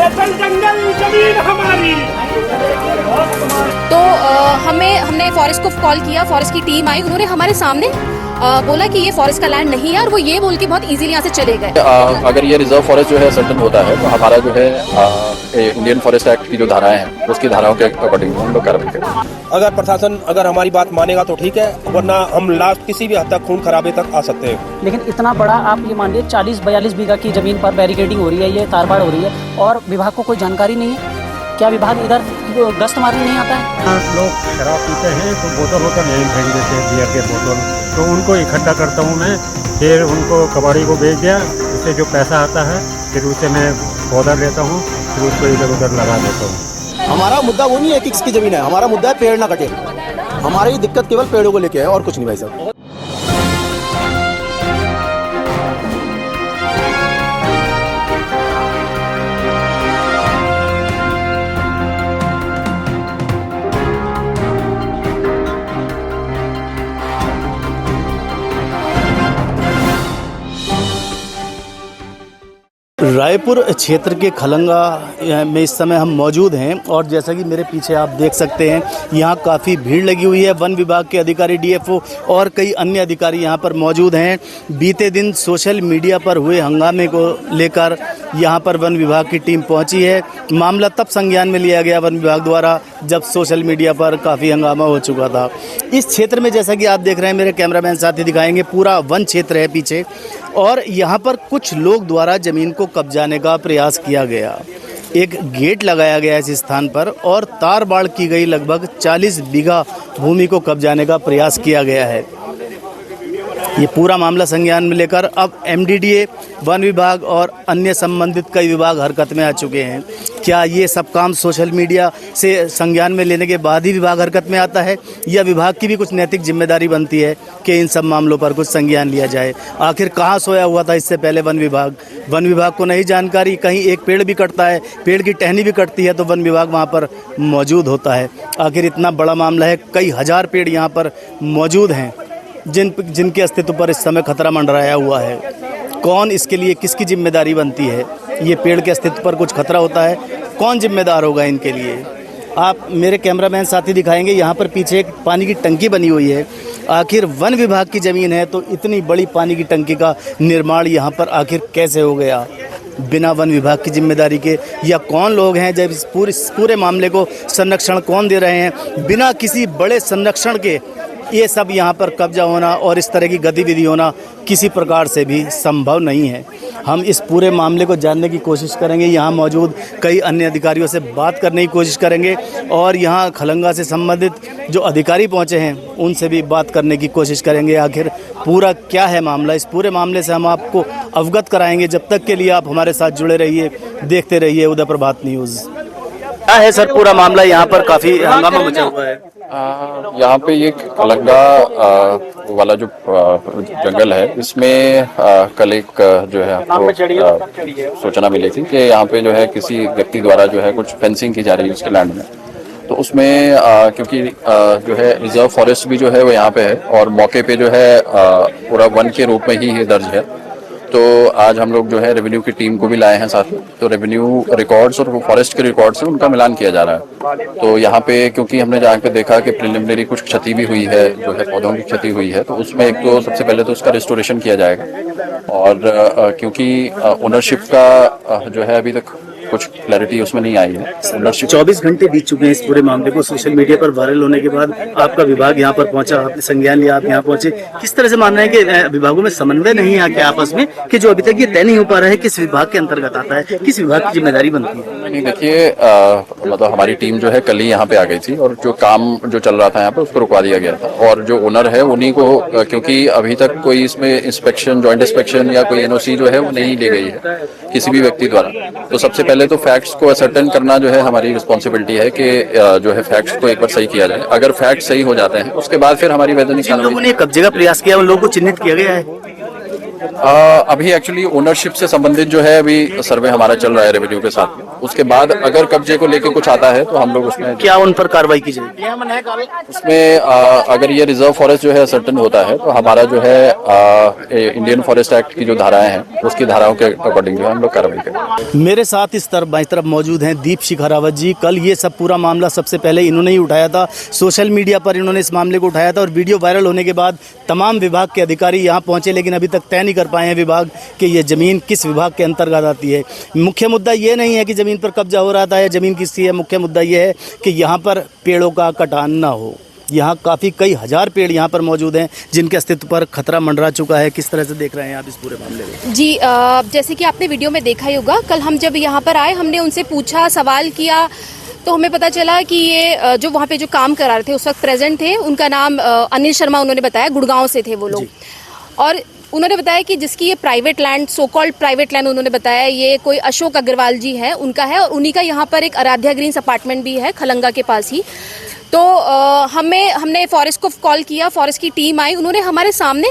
दरअसल जंगल जमीन हमारी। तो हमने फॉरेस्ट को कॉल किया, फॉरेस्ट की टीम आई, उन्होंने हमारे सामने बोला कि ये फॉरेस्ट का लैंड नहीं है और वो ये बोल के बहुत इजीली यहाँ से चले गए। अगर ये रिजर्व फॉरेस्ट जो है सर्टन होता है तो हमारा जो है इंडियन फॉरेस्ट एक्ट की जो धाराएं हैं उसकी धाराओं के अकॉर्डिंग हम लोग कार्रवाई करेंगे। अगर प्रशासन अगर हमारी बात मानेगा तो ठीक है, वरना हम लास्ट किसी भी हद तक खून खराबे तक आ सकते हैं। लेकिन इतना बड़ा आप ये मान लीजिए 40-42 बीघा की जमीन पर बैरिकेडिंग हो रही है, ये तारबाड़ हो रही है और विभाग को कोई जानकारी नहीं है। क्या विभाग इधर गश्त मारने नहीं आता है? लोग शराब पीते हैं तो बोतल होकर यहीं फेंक देते हैं, बियर के बोतल, तो उनको इकट्ठा करता हूँ मैं, फिर उनको कबाड़ी को बेच दिया, उससे जो पैसा आता है फिर उसे मैं पौधा लेता हूँ, फिर उसको इधर उधर लगा देता हूँ। हमारा मुद्दा वो नहीं है कि किसकी जमीन है, हमारा मुद्दा है पेड़ ना कटे। हमारी दिक्कत केवल पेड़ों को लेके है और कुछ नहीं भाई साहब। रायपुर क्षेत्र के खलंगा में इस समय हम मौजूद हैं और जैसा कि मेरे पीछे आप देख सकते हैं यहाँ काफ़ी भीड़ लगी हुई है। वन विभाग के अधिकारी, डीएफओ और कई अन्य अधिकारी यहाँ पर मौजूद हैं। बीते दिन सोशल मीडिया पर हुए हंगामे को लेकर यहाँ पर वन विभाग की टीम पहुँची है। मामला तब संज्ञान में लिया गया वन विभाग द्वारा जब सोशल मीडिया पर काफ़ी हंगामा हो चुका था। इस क्षेत्र में जैसा कि आप देख रहे हैं, मेरे कैमरामैन साथी दिखाएंगे, पूरा वन क्षेत्र है पीछे और यहाँ पर कुछ लोग द्वारा ज़मीन को कब्जाने का प्रयास किया गया। एक गेट लगाया गया इस स्थान पर और तार बाड़ की गई। लगभग 40 बीघा भूमि को कब्जाने का प्रयास किया गया है। ये पूरा मामला संज्ञान में लेकर अब एमडीडीए, वन विभाग और अन्य संबंधित कई विभाग हरकत में आ चुके हैं। क्या ये सब काम सोशल मीडिया से संज्ञान में लेने के बाद ही विभाग हरकत में आता है या विभाग की भी कुछ नैतिक जिम्मेदारी बनती है कि इन सब मामलों पर कुछ संज्ञान लिया जाए? आखिर कहाँ सोया हुआ था इससे पहले वन विभाग? वन विभाग को नहीं जानकारी, कहीं एक पेड़ भी कटता है, पेड़ की टहनी भी कटती है तो वन विभाग वहाँ पर मौजूद होता है। आखिर इतना बड़ा मामला है, कई हज़ार पेड़ यहाँ पर मौजूद हैं जिनके अस्तित्व पर इस समय खतरा मंडराया हुआ है। कौन इसके लिए, किसकी जिम्मेदारी बनती है? ये पेड़ के अस्तित्व पर कुछ खतरा होता है, कौन जिम्मेदार होगा इनके लिए? आप मेरे कैमरामैन साथी दिखाएंगे, यहाँ पर पीछे एक पानी की टंकी बनी हुई है। आखिर वन विभाग की ज़मीन है तो इतनी बड़ी पानी की टंकी का निर्माण यहाँ पर आखिर कैसे हो गया बिना वन विभाग की जिम्मेदारी के? या कौन लोग हैं जब इस पूरे मामले को संरक्षण कौन दे रहे हैं? बिना किसी बड़े संरक्षण के ये सब यहाँ पर कब्जा होना और इस तरह की गतिविधि होना किसी प्रकार से भी संभव नहीं है। हम इस पूरे मामले को जानने की कोशिश करेंगे, यहाँ मौजूद कई अन्य अधिकारियों से बात करने की कोशिश करेंगे और यहाँ खलंगा से संबंधित जो अधिकारी पहुँचे हैं उनसे भी बात करने की कोशिश करेंगे। आखिर पूरा क्या है मामला, इस पूरे मामले से हम आपको अवगत कराएंगे। जब तक के लिए आप हमारे साथ जुड़े रहिए, देखते रहिए उदय प्रभात न्यूज़। क्या है सर पूरा मामला? यहाँ पर काफ़ी हंगामा मचा हुआ है। यहाँ पे ये खलंगा वाला जो जंगल है इसमें कल एक जो है आपको सूचना मिली थी कि यहाँ पे जो है किसी व्यक्ति द्वारा जो है कुछ फेंसिंग की जा रही है उसके लैंड में। तो उसमें क्योंकि जो है रिजर्व फॉरेस्ट भी जो है वो यहाँ पे है और मौके पे जो है पूरा वन के रूप में ही ये दर्ज है। तो आज हम लोग जो है रेवेन्यू की टीम को भी लाए हैं साथ में। तो रेवेन्यू रिकॉर्ड्स और फॉरेस्ट के रिकॉर्ड से उनका मिलान किया जा रहा है। तो यहाँ पे क्योंकि हमने जहाँ पे देखा कि प्रिलिमिनरी कुछ क्षति भी हुई है, जो है पौधों की क्षति हुई है, तो उसमें एक तो सबसे पहले तो उसका रिस्टोरेशन किया जाएगा। और क्योंकि ओनरशिप का जो है अभी तक कुछ क्लैरिटी उसमें नहीं आई है। 24 घंटे बीत चुके हैं इस पूरे मामले को सोशल मीडिया पर वायरल होने के बाद। आपका विभाग यहाँ पर पहुंचा, आपने संज्ञान लिया, आप यहाँ पहुंचे। किस तरह से मानना है कि विभागों में समन्वय नहीं है यहाँ के आपस में कि जो अभी तक ये तय नहीं हो पा रहा है किस विभाग के अंतर्गत आता है, किस विभाग की जिम्मेदारी बनती है? नहीं, देखिए मतलब हमारी टीम जो है कल ही यहाँ पे आ गई थी और जो काम जो चल रहा था यहाँ पे उसको रुकवा दिया गया था। और जो ओनर है उन्हीं को, क्योंकि अभी तक कोई इसमें इंस्पेक्शन, जॉइंट इंस्पेक्शन या कोई एनओसी जो है वो नहीं ली गई है किसी भी व्यक्ति द्वारा। तो सबसे पहले तो फैक्ट्स को असर्टेन करना जो है हमारी रिस्पॉन्सिबिलिटी है कि जो है फैक्ट्स को एक बार सही किया जाए। अगर फैक्ट सही हो जाते हैं उसके बाद फिर हमारी वैधानिक जिन लोगों ने कब्जे का प्रयास किया उन लोगों को चिन्हित किया गया है। अभी एक्चुअली ओनरशिप से संबंधित जो है अभी सर्वे हमारा चल रहा है रेवेन्यू के साथ में। उसके बाद अगर कब्जे को लेके कुछ आता है तो हम लोग उसमें क्या उन पर कार्रवाई की जाएगी? उसमें अगर ये रिजर्व फॉरेस्ट जो है सर्टन होता है तो हमारा जो है इंडियन फॉरेस्ट एक्ट की जो धाराएं हैं उसकी धाराओं के अकॉर्डिंग जो है हम लोग कार्रवाई करेंगे। मेरे साथ इस तरफ बाईं तरफ मौजूद हैं दीप शिखारावत जी। कल ये सब पूरा मामला सबसे पहले इन्होंने ही उठाया था, सोशल मीडिया पर इन्होंने इस मामले को उठाया था और वीडियो वायरल होने के बाद तमाम विभाग के अधिकारी यहाँ पहुंचे, लेकिन अभी तक तय नहीं कर पाए हैं विभाग कि ये ज़मीन किस विभाग के अंतर्गत आती है। मुख्य मुद्दा ये नहीं है कि ज़मीन पर कब्जा हो रहा था या ज़मीन किसकी है, मुख्य मुद्दा ये है कि यहाँ पर पेड़ों का कटान ना हो। यहाँ काफ़ी कई हजार पेड़ यहाँ पर मौजूद हैं जिनके अस्तित्व पर खतरा मंडरा चुका है। किस तरह से देख रहे हैं आप इस पूरे मामले में? जी जैसे कि आपने वीडियो में देखा ही होगा, कल हम जब यहाँ पर आए हमने उनसे पूछा, सवाल किया, तो हमें पता चला कि ये जो वहाँ पे जो काम करा रहे थे उस वक्त प्रेजेंट थे, उनका नाम अनिल शर्मा, उन्होंने बताया गुड़गांव से थे वो लोग। और उन्होंने बताया कि जिसकी ये private land, so called private land, उन्होंने बताया ये कोई अशोक अग्रवाल जी है, उनका है, और उन्हीं का यहाँ पर एक आराध्या ग्रीन्स अपार्टमेंट भी है खलंगा के पास ही। तो हमने फॉरेस्ट को कॉल किया, फॉरेस्ट की टीम आई, उन्होंने हमारे सामने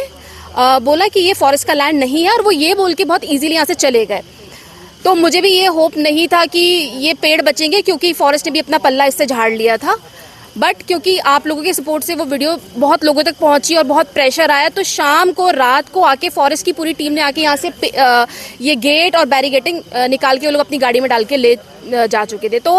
बोला कि ये फॉरेस्ट का लैंड नहीं है, और वो ये बोल के बहुत ईजिली यहाँ से चले गए। तो मुझे भी ये होप नहीं था कि ये पेड़ बचेंगे, क्योंकि फॉरेस्ट ने भी अपना पल्ला इससे झाड़ लिया था। बट क्योंकि आप लोगों के सपोर्ट से वो वीडियो बहुत लोगों तक पहुंची और बहुत प्रेशर आया, तो शाम को, रात को आके फॉरेस्ट की पूरी टीम ने आके यहाँ से ये गेट और बैरिकेडिंग निकाल के वो लोग अपनी गाड़ी में डाल के ले जा चुके थे। तो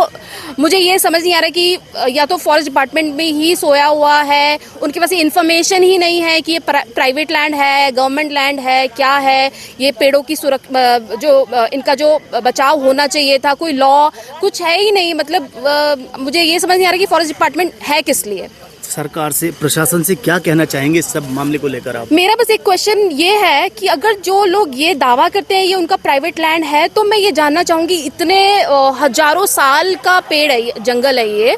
मुझे ये समझ नहीं आ रहा कि या तो फॉरेस्ट डिपार्टमेंट में ही सोया हुआ है, उनके पास इन्फॉर्मेशन ही नहीं है कि ये प्राइवेट लैंड है, गवर्नमेंट लैंड है, क्या है, ये पेड़ों की जो इनका जो बचाव होना चाहिए था, कोई लॉ कुछ है ही नहीं। मतलब मुझे ये समझ नहीं आ रहा कि फॉरेस्ट डिपार्टमेंट है किस लिए। सरकार से, प्रशासन से क्या कहना चाहेंगे इस सब मामले को लेकर आप? मेरा बस एक क्वेश्चन ये है कि अगर जो लोग ये दावा करते हैं ये उनका प्राइवेट लैंड है, तो मैं ये जानना चाहूंगी, इतने हजारों साल का पेड़ है, जंगल है, ये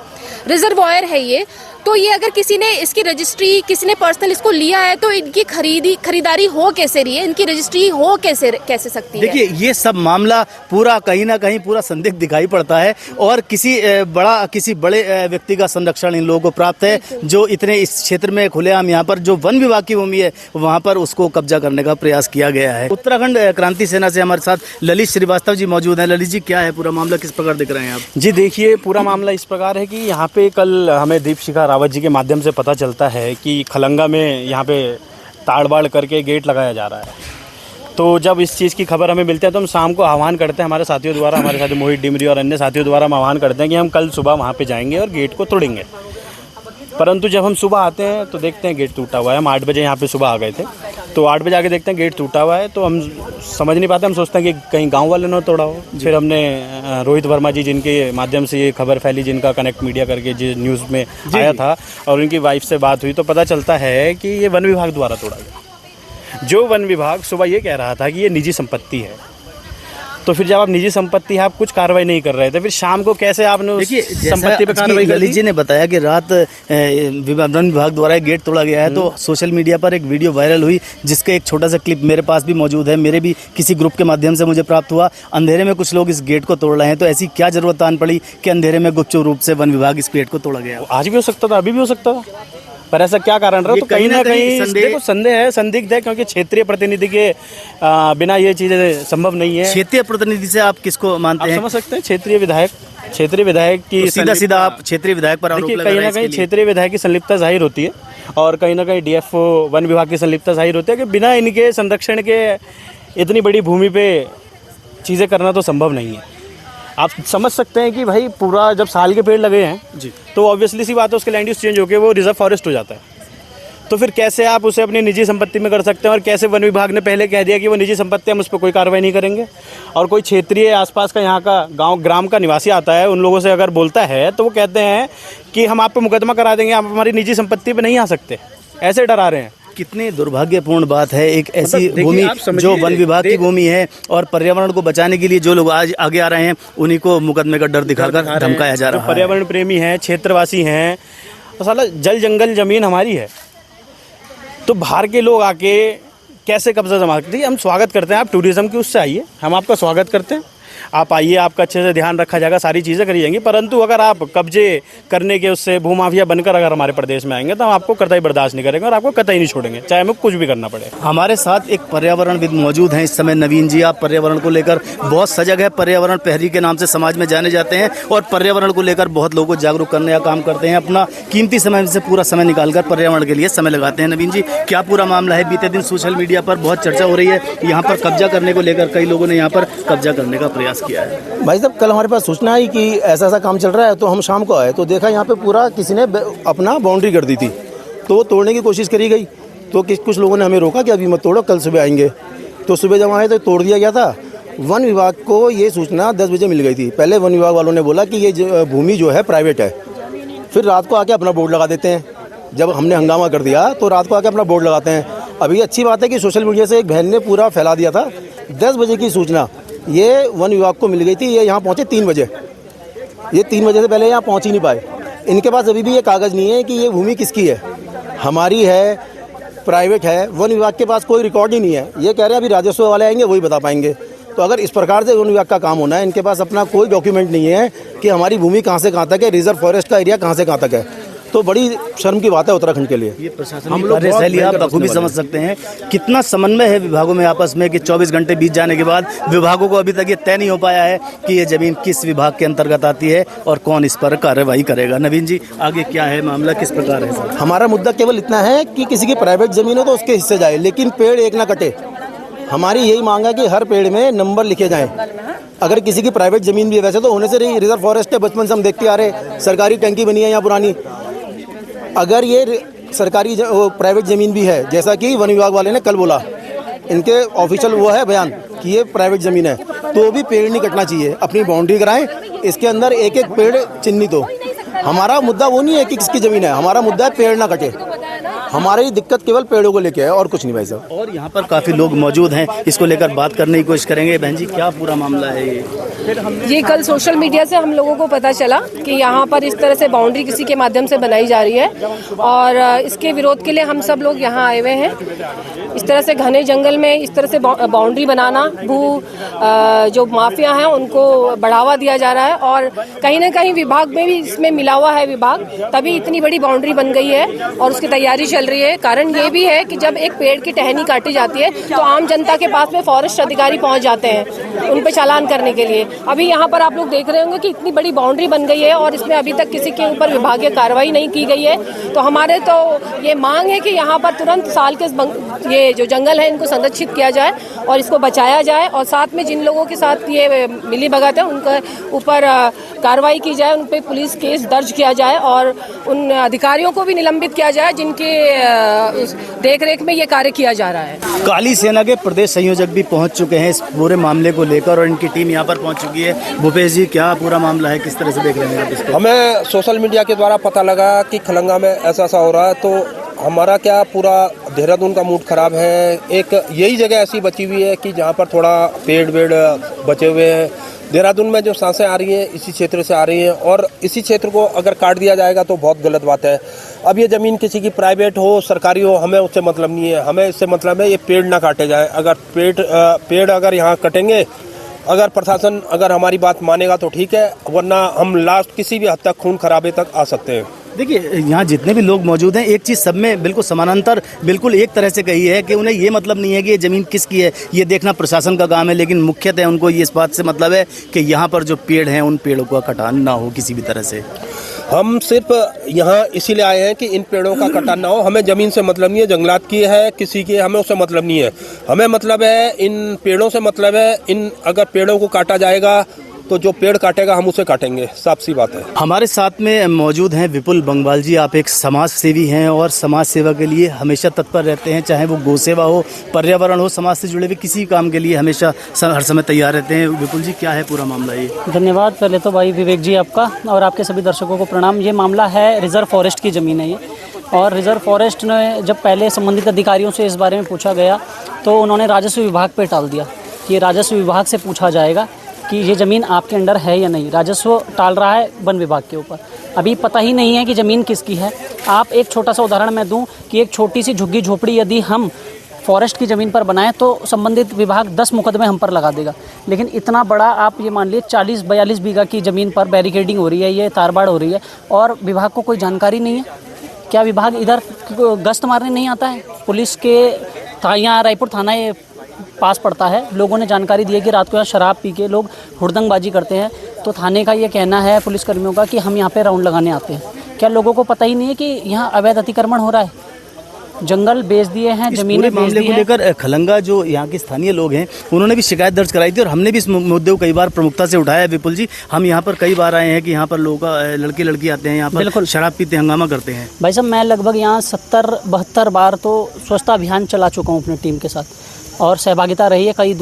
रिजर्वॉयर है ये, तो ये अगर किसी ने इसकी रजिस्ट्री, किसी ने पर्सनल इसको लिया है, तो इनकी खरीदारी हो कैसे रही है, इनकी रजिस्ट्री हो कैसे सकती है? देखिए, ये सब मामला पूरा कहीं ना कहीं पूरा संदिग्ध दिखाई पड़ता है, और किसी बड़े व्यक्ति का संरक्षण इन लोगों को प्राप्त है, जो इतने इस क्षेत्र में खुलेआम यहाँ पर जो वन विभाग की भूमि है वहाँ पर उसको कब्जा करने का प्रयास किया गया है। उत्तराखंड क्रांति सेना से हमारे साथ ललित श्रीवास्तव जी मौजूद हैं। ललित जी, क्या है पूरा मामला, किस प्रकार दिख रहे हैं आप? जी देखिए, पूरा मामला इस प्रकार है कि यहाँ पे कल हमें दीप शिखा रावत जी के माध्यम से पता चलता है कि खलंगा में यहाँ पे ताड़-बाड़ करके गेट लगाया जा रहा है। तो जब इस चीज़ की खबर हमें मिलती है तो हम शाम को आह्वान करते हैं, हमारे साथियों द्वारा, हमारे साथी मोहित डिमरी और अन्य साथियों द्वारा हम आह्वान करते हैं कि हम कल सुबह वहाँ पे जाएंगे और गेट को तोड़ेंगे। परंतु जब हम सुबह आते हैं तो देखते हैं गेट टूटा हुआ है। हम 8 बजे यहाँ पे सुबह आ गए थे, तो 8 बजे आके देखते हैं गेट टूटा हुआ है, तो हम समझ नहीं पाते, हम सोचते हैं कि कहीं गांव वाले ने तोड़ा हो। फिर हमने रोहित वर्मा जी, जिनके माध्यम से ये खबर फैली, जिनका कनेक्ट मीडिया करके जो न्यूज़ में आया था, और उनकी वाइफ से बात हुई, तो पता चलता है कि ये वन विभाग द्वारा तोड़ा गया। जो वन विभाग सुबह ये कह रहा था कि ये निजी संपत्ति है, तो फिर जब आप निजी संपत्ति है, आप कुछ कार्रवाई नहीं कर रहे थे, फिर शाम को कैसे आपने संपत्ति पे कार्रवाई? ललित जी ने बताया कि रात वन विभाग द्वारा गेट तोड़ा गया है, तो सोशल मीडिया पर एक वीडियो वायरल हुई, जिसका एक छोटा सा क्लिप मेरे पास भी मौजूद है, मेरे भी किसी ग्रुप के माध्यम से मुझे प्राप्त हुआ। अंधेरे में कुछ लोग इस गेट को तोड़ रहे हैं, तो ऐसी क्या जरूरत आन पड़ी कि अंधेरे में गुपचुप रूप से वन विभाग इस गेट को तोड़ा गया? आज भी हो सकता था, अभी भी हो सकता था, पर ऐसा क्या कारण रहा? तो कहीं ना कहीं देखो संदेह है, संदिग्ध है, क्योंकि क्षेत्रीय प्रतिनिधि के बिना ये चीजें संभव नहीं है। क्षेत्रीय प्रतिनिधि से आप किसको मानते हैं? समझ सकते हैं क्षेत्रीय विधायक की, सीधा आप क्षेत्रीय विधायक पर आरोप लगा रहे हैं। कहीं ना कहीं क्षेत्रीय विधायक की संलिप्तता जाहिर होती है, और कहीं ना कहीं डीएफओ वन विभाग की संलिप्तता जाहिर होती है कि बिना इनके संरक्षण के इतनी बड़ी भूमि पे चीज़ें करना तो संभव नहीं है। आप समझ सकते हैं कि भाई पूरा जब साल के पेड़ लगे हैं जी, तो ऑब्वियसली सी बात है उसके लैंड यूज चेंज होकर वो रिजर्व फॉरेस्ट हो जाता है। तो फिर कैसे आप उसे अपनी निजी संपत्ति में कर सकते हैं? और कैसे वन विभाग ने पहले कह दिया कि वो निजी संपत्ति, हम उस पर कोई कार्रवाई नहीं करेंगे, और कोई क्षेत्रीय आसपास का यहाँ का गांव ग्राम का निवासी आता है, उन लोगों से अगर बोलता है तो वो कहते हैं कि हम आप पे मुकदमा करा देंगे, आप हमारी निजी संपत्ति पे नहीं आ सकते, ऐसे डरा रहे हैं। कितनी दुर्भाग्यपूर्ण बात है, एक ऐसी भूमि जो वन विभाग की भूमि है, और पर्यावरण को बचाने के लिए जो लोग आज आगे आ रहे हैं उन्हीं को मुकदमे का डर दिखाकर धमकाया जा रहा है। पर्यावरण प्रेमी हैं, क्षेत्रवासी हैं, तो साला जल जंगल जमीन हमारी है, तो बाहर के लोग आके कैसे कब्जा जमा करते हैं? हम स्वागत करते हैं, आप टूरिज्म की उससे आइए, हम आपका स्वागत करते हैं, आप आइए, आपका अच्छे से ध्यान रखा जाएगा, सारी चीज़ें करी जाएंगी। परंतु अगर आप कब्जे करने के उससे भूमाफिया बनकर अगर हमारे प्रदेश में आएंगे तो हम आपको कतई बर्दाश्त नहीं करेंगे और आपको कतई नहीं छोड़ेंगे, चाहे हमें कुछ भी करना पड़े। हमारे साथ एक पर्यावरणविद मौजूद हैं इस समय। नवीन जी, आप पर्यावरण को लेकर बहुत सजग है, पर्यावरण प्रहरी के नाम से समाज में जाने जाते हैं और पर्यावरण को लेकर बहुत लोगों को जागरूक करने का काम करते हैं। अपना कीमती समय से पूरा समय निकालकर पर्यावरण के लिए समय लगाते हैं। नवीन जी, क्या पूरा मामला है? बीते दिन सोशल मीडिया पर बहुत चर्चा हो रही है, यहाँ पर कब्जा करने को लेकर कई लोगों ने यहाँ पर कब्जा करने का प्रयास किया है। भाई साहब, कल हमारे पास सूचना आई कि ऐसा ऐसा काम चल रहा है, तो हम शाम को आए तो देखा यहाँ पे पूरा किसी ने अपना बाउंड्री कर दी थी, तो तोड़ने की कोशिश करी गई। तो कुछ लोगों ने हमें रोका कि अभी मत तोड़ो, कल सुबह आएंगे। तो सुबह जब आए तो तोड़ दिया गया था। वन विभाग को ये सूचना 10 बजे मिल गई थी। पहले वन विभाग वालों ने बोला कि ये भूमि जो है प्राइवेट है, फिर रात को आके अपना बोर्ड लगा देते हैं। जब हमने हंगामा कर दिया तो रात को आके अपना बोर्ड लगाते हैं। अभी अच्छी बात है कि सोशल मीडिया से एक बहन ने पूरा फैला दिया था। 10 बजे की सूचना ये वन विभाग को मिल गई थी। ये यहाँ पहुँचे 3 बजे। ये 3 बजे से पहले यहाँ पहुँच ही नहीं पाए। इनके पास अभी भी ये कागज़ नहीं है कि ये भूमि किसकी है, हमारी है, प्राइवेट है। वन विभाग के पास कोई रिकॉर्ड ही नहीं है। ये कह रहे हैं अभी राजस्व वाले आएंगे वही बता पाएंगे। तो अगर इस प्रकार से वन विभाग का काम होना है, इनके पास अपना कोई डॉक्यूमेंट नहीं है कि हमारी भूमि कहाँ से कहाँ तक है, रिजर्व फॉरेस्ट का एरिया कहाँ से कहाँ तक है, तो बड़ी शर्म की बात है उत्तराखंड के लिए। ये प्रशासन की कार्यशैली आप बखूबी समझ सकते हैं। कितना समन्वय है विभागों में आपस में कि 24 घंटे बीत जाने के बाद विभागों को अभी तक ये तय नहीं हो पाया है कि ये जमीन किस विभाग के अंतर्गत आती है और कौन इस पर कार्रवाई करेगा। नवीन जी, आगे क्या है मामला, किस प्रकार है सर? हमारा मुद्दा केवल इतना है कि किसी की प्राइवेट ज़मीन हो तो उसके हिस्से जाए, लेकिन पेड़ एक ना कटे। हमारी यही मांग है कि हर पेड़ में नंबर लिखे जाएं। अगर किसी की प्राइवेट ज़मीन भी है, वैसे तो होने से रही, रिजर्व फॉरेस्ट है, बचपन से हम देखते आ रहे, सरकारी टंकी बनी है यहाँ पुरानी। अगर ये सरकारी प्राइवेट ज़मीन भी है, जैसा कि वन विभाग वाले ने कल बोला, इनके ऑफिशियल वो है बयान कि ये प्राइवेट ज़मीन है, तो भी पेड़ नहीं कटना चाहिए। अपनी बाउंड्री कराएं, इसके अंदर एक एक पेड़ चिन्हित हो। हमारा मुद्दा वो नहीं है कि किसकी ज़मीन है, हमारा मुद्दा है पेड़ ना कटे। हमारी दिक्कत केवल पेड़ों को लेके है और कुछ नहीं भाई साहब। और यहाँ पर काफ़ी लोग मौजूद हैं, इसको लेकर बात करने की कोशिश करेंगे। बहन जी, क्या पूरा मामला है ये कल सोशल मीडिया से हम लोगों को पता चला कि यहाँ पर इस तरह से बाउंड्री किसी के माध्यम से बनाई जा रही है और इसके विरोध के लिए हम सब लोग यहाँ आए हुए हैं। इस तरह से घने जंगल में इस तरह से बाउंड्री बनाना, जो माफिया हैं उनको बढ़ावा दिया जा रहा है और कहीं ना कहीं विभाग में भी इसमें मिला हुआ है विभाग, तभी इतनी बड़ी बाउंड्री बन गई है और उसकी तैयारी चल रही है। कारण ये भी है कि जब एक पेड़ की टहनी काटी जाती है तो आम जनता के पास में फॉरेस्ट अधिकारी पहुंच जाते हैं उन पे चालान करने के लिए। अभी यहाँ पर आप लोग देख रहे होंगे कि इतनी बड़ी बाउंड्री बन गई है और इसमें अभी तक किसी के ऊपर विभागीय कार्रवाई नहीं की गई है। तो हमारे तो ये मांग है कि यहाँ पर तुरंत साल के ये जो जंगल है इनको संरक्षित किया जाए और इसको बचाया जाए और साथ में जिन लोगों के साथ ये मिली भगत है उनके ऊपर कार्रवाई की जाए, उन पर पुलिस केस दर्ज किया जाए और उन अधिकारियों को भी निलंबित किया जाए जिनके देखरेख में ये कार्य किया जा रहा है। काली सेना के प्रदेश संयोजक भी पहुंच चुके हैं इस पूरे मामले को लेकर और इनकी टीम यहाँ पर पहुंच चुकी है। भूपेश जी, क्या पूरा मामला है, किस तरह से देख रहे हैं आप इसको? हमें सोशल मीडिया के द्वारा पता लगा कि खलंगा में ऐसा ऐसा हो रहा है, तो हमारा क्या पूरा देहरादून का मूड खराब है। एक यही जगह ऐसी बची हुई है कि जहाँ पर थोड़ा पेड़ वेड़ बचे हुए हैं। देहरादून में जो सांसें आ रही हैं इसी क्षेत्र से आ रही हैं और इसी क्षेत्र को अगर काट दिया जाएगा तो बहुत गलत बात है। अब ये ज़मीन किसी की प्राइवेट हो सरकारी हो, हमें उससे मतलब नहीं है। हमें इससे मतलब है ये पेड़ ना काटे जाए। अगर पेड़ अगर यहाँ कटेंगे, अगर प्रशासन अगर हमारी बात मानेगा तो ठीक है, वरना हम लास्ट किसी भी हद तक खून खराबे तक आ सकते हैं। देखिए, यहाँ जितने भी लोग मौजूद हैं, एक चीज़ सब में बिल्कुल समानांतर बिल्कुल एक तरह से कही है कि उन्हें ये मतलब नहीं है कि ये ज़मीन किसकी है, ये देखना प्रशासन का काम है, लेकिन मुख्यतः उनको ये इस बात से मतलब है कि यहाँ पर जो पेड़ हैं उन पेड़ों का कटान ना हो किसी भी तरह से। हम सिर्फ यहाँ इसीलिए आए हैं कि इन पेड़ों का कटान ना हो। हमें ज़मीन से मतलब नहीं है, जंगलात की है किसी की, हमें उससे मतलब नहीं है। हमें मतलब है इन पेड़ों से मतलब है, इन अगर पेड़ों को काटा जाएगा तो जो पेड़ काटेगा हम उसे काटेंगे, साफ सी बात है। हमारे साथ में मौजूद हैं विपुल बंगवाल जी। आप एक समाज सेवी हैं और समाज सेवा के लिए हमेशा तत्पर रहते हैं, चाहे वो गौ सेवा हो, पर्यावरण हो, समाज से जुड़े हुए किसी काम के लिए हमेशा हर समय तैयार रहते हैं। विपुल जी, क्या है पूरा मामला ये? धन्यवाद पहले तो भाई विवेक जी आपका और आपके सभी दर्शकों को प्रणाम। ये मामला है रिजर्व फॉरेस्ट की ज़मीन है ये, और रिजर्व फॉरेस्ट ने जब पहले संबंधित अधिकारियों से इस बारे में पूछा गया तो उन्होंने राजस्व विभाग पे टाल दिया कि राजस्व विभाग से पूछा जाएगा कि ये ज़मीन आपके अंडर है या नहीं। राजस्व टाल रहा है वन विभाग के ऊपर। अभी पता ही नहीं है कि ज़मीन किसकी है। आप एक छोटा सा उदाहरण मैं दूं कि एक छोटी सी झुग्गी झोपड़ी यदि हम फॉरेस्ट की ज़मीन पर बनाएं तो संबंधित विभाग 10 मुकदमे हम पर लगा देगा। लेकिन इतना बड़ा आप ये मान लीजिए 40-42 बीघा की ज़मीन पर बैरिकेडिंग हो रही है, ये तारबाड़ हो रही है और विभाग को कोई जानकारी नहीं है। क्या विभाग इधर गश्त मारने नहीं आता है? पुलिस के यहाँ रायपुर थाना ये पास पड़ता है, लोगों ने जानकारी दी है कि रात को यहाँ शराब पी के लोग हुड़दंगबाजी करते हैं। तो थाने का ये कहना है पुलिसकर्मियों का कि हम यहाँ पे राउंड लगाने आते हैं। क्या लोगों को पता ही नहीं है कि यहाँ अवैध अतिक्रमण हो रहा है? जंगल बेच दिए हैं, जमीनें बेच दी हैं। मामले को लेकर खलंगा जो यहाँ के स्थानीय लोग हैं उन्होंने भी शिकायत दर्ज कराई थी और हमने भी इस मुद्दे को कई बार प्रमुखता से उठाया है। विपुल जी, हम यहाँ पर कई बार आए हैं कि यहाँ पर लोग लड़के लड़की आते हैं, यहाँ पर बिल्कुल शराब पीते हंगामा करते हैं। भाई साहब, मैं लगभग यहाँ 70-72 बार तो स्वच्छता अभियान चला चुका हूँ अपनी टीम के साथ और सहभागिता रही है कई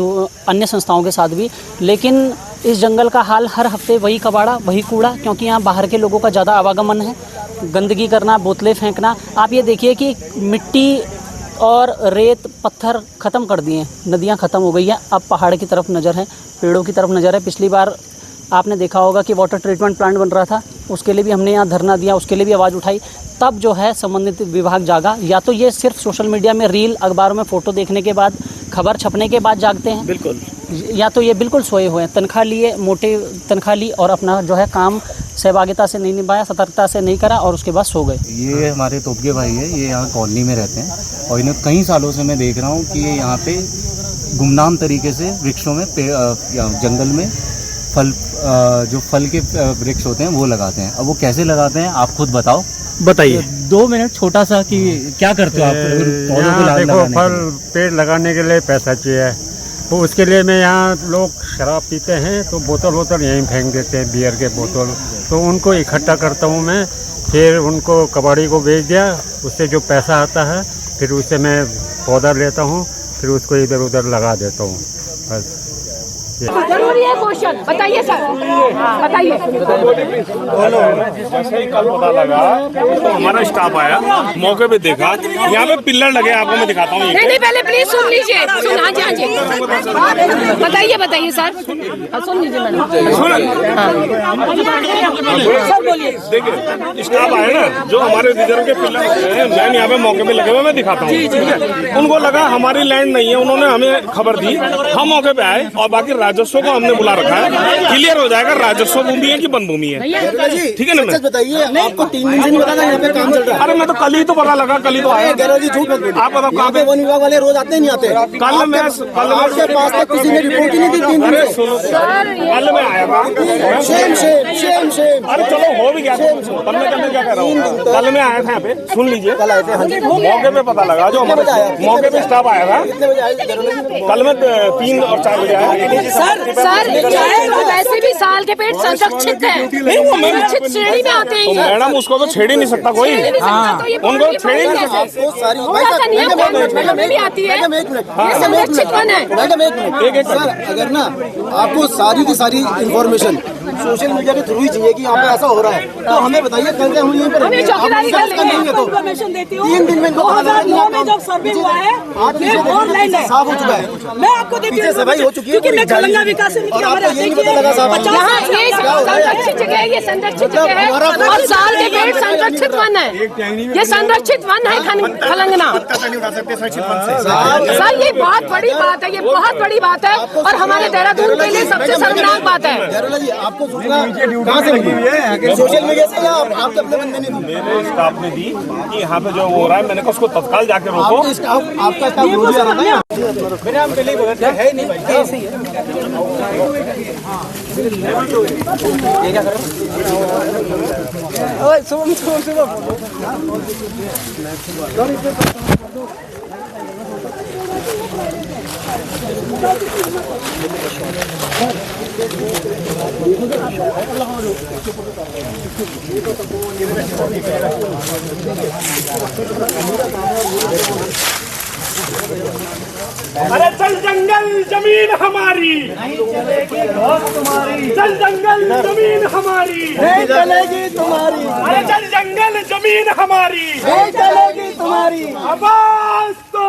अन्य संस्थाओं के साथ भी। लेकिन इस जंगल का हाल हर हफ्ते वही कबाड़ा, वही कूड़ा, क्योंकि यहाँ बाहर के लोगों का ज़्यादा आवागमन है। गंदगी करना, बोतलें फेंकना। आप ये देखिए कि मिट्टी और रेत पत्थर ख़त्म कर दिए हैं, नदियाँ ख़त्म हो गई हैं। अब पहाड़ की तरफ नज़र है, पेड़ों की तरफ नज़र है। पिछली बार आपने देखा होगा कि वाटर ट्रीटमेंट प्लांट बन रहा था, उसके लिए भी हमने यहाँ धरना दिया, उसके लिए भी आवाज़ उठाई। तब जो है संबंधित विभाग जागा। या तो ये सिर्फ सोशल मीडिया में रील, अखबारों में फ़ोटो देखने के बाद, खबर छपने के बाद जागते हैं, बिल्कुल, या तो ये बिल्कुल सोए हुए हैं। तनख्वाह लिए, मोटे तनख्वाह ली और अपना जो है काम सहभागिता से नहीं निभाया, सतर्कता से नहीं करा और उसके बाद सो गए। ये हमारे तोपगे भाई है, ये यहाँ कॉलोनी में रहते हैं और इन्हें कई सालों से मैं देख रहा हूँ कि ये यहाँ पे गुमनाम तरीके से वृक्षों में जंगल में जो फल के वृक्ष होते हैं वो लगाते हैं। अब वो कैसे लगाते हैं आप खुद बताओ, बताइए। 2 मिनट छोटा सा कि क्या करते हो आप पौधों को देखो, फल पेड़ लगाने के लिए पैसा चाहिए, तो उसके लिए मैं यहाँ लोग शराब पीते हैं तो बोतल यहीं फेंक देते हैं, बियर के बोतल, तो उनको इकट्ठा करता हूँ मैं, फिर उनको कबाड़ी को बेच दिया, उससे जो पैसा आता है फिर उससे मैं पौधा लेता हूँ, फिर उसको इधर उधर लगा देता हूँ। बस जरूरी है क्वेश्चन, बताइए सर, बताइए। जैसे ही कल पता लगा तो हमारा स्टाफ आया, मौके पे देखा, यहाँ पे पिलर लगे, आपको मैं दिखाता हूँ। नहीं, पहले प्लीज सुन लीजिए। हाँ जी, बताइए सर, सुन लीजिए मैडम। सर बोलिए। देखिए, स्टाफ आया ना, जो हमारे रिजर्व के पिलर हैं, मैन यहाँ पे मौके पे लगे हुए, मैं दिखाता हूँ। उनको लगा हमारी लैंड नहीं है, उन्होंने हमें खबर दी, हम मौके पे आए और बाकी राजस्व को हमने बुला रखा है, क्लियर हो जाएगा राजस्व भूमि है कि वन भूमि है, ठीक है ना। मैं बताइए, आपको 3 दिन से नहीं पता था यहाँ पे काम चल रहा है? अरे मैं तो कल ही तो पता लगा, कल ही तो आया। आप बताओ कहाँ पे? वन विभाग वाले रोज आते नहीं आते? कल मैं आपके पास तक किसी ने रिपोर्ट ही नहीं दी 3 दिन से। सुनो, कल मैं आया था। शेम। अरे चलो हो भी गया, कल मैं क्या कह रहा हूँ, कल मैं आया था यहाँ पे, सुन लीजिए, कल आए थे, हाँ जी। मौके पे पता लगा, जो हमारे मौके पे स्टाफ आया था, कल मैं 3 और 4 बजे आया। सर, वैसे भी साल के पेड़ संरक्षित है, संरक्षित श्रेणी में आते हैं। मैडम उसको तो छेड़ ही नहीं सकता कोई, उनको छेड़ ही नहीं सकता। थोड़ा सा नियम कानून में भी आती है, ये संरक्षित वन है। मैडम एक सर, अगर ना आपको सारी की सारी इंफॉर्मेशन सोशल मीडिया के थ्रू ही चाहिए कि यहाँ पे ऐसा हो रहा है, तो हमें बताइए, कल से हम यहीं पर हमें चौकीदारी कर लेंगे। तो 3 दिन में 2009 में जब सर्वे हुआ है, ये और लाइन है, साफ हो चुका है। मैं आपको पीछे से भाई हो चुकी है, क्योंकि मैं खलंगा विकास समिति हमारे यही पता लगा साहब, यहाँ ये संरक्षित जगह है, ये संरक्षित जगह है और साल के पेड़ संरक्षित वन है, ये संरक्षित वन है खलंगना। सर, ये बहुत बड़ी बात है, ये बहुत बड़ी बात है और हमारे देहरादून के लिए सबसे शर्मनाक बात है। आपको सूचना कहाँ से मिली? सोशल मीडिया से या आपके अपने बंदे ने दी? मेरे स्टाफ ने दी कि यहाँ पे जो हो रहा है, मैंने कहा उसको तत्काल जाके रोको। आपका स्टाफ रोज आ रहा है, मेरे हम पहले है नहीं भाई, ऐसे ही है। ये क्या करो? ओए सुबह अरे चल जंगल जमीन हमारी, चल जंगल जमीन हमारी, नहीं चलेगी तुम्हारी। अरे चल जंगल जमीन हमारी, नहीं चलेगी तुम्हारी। आवाज तो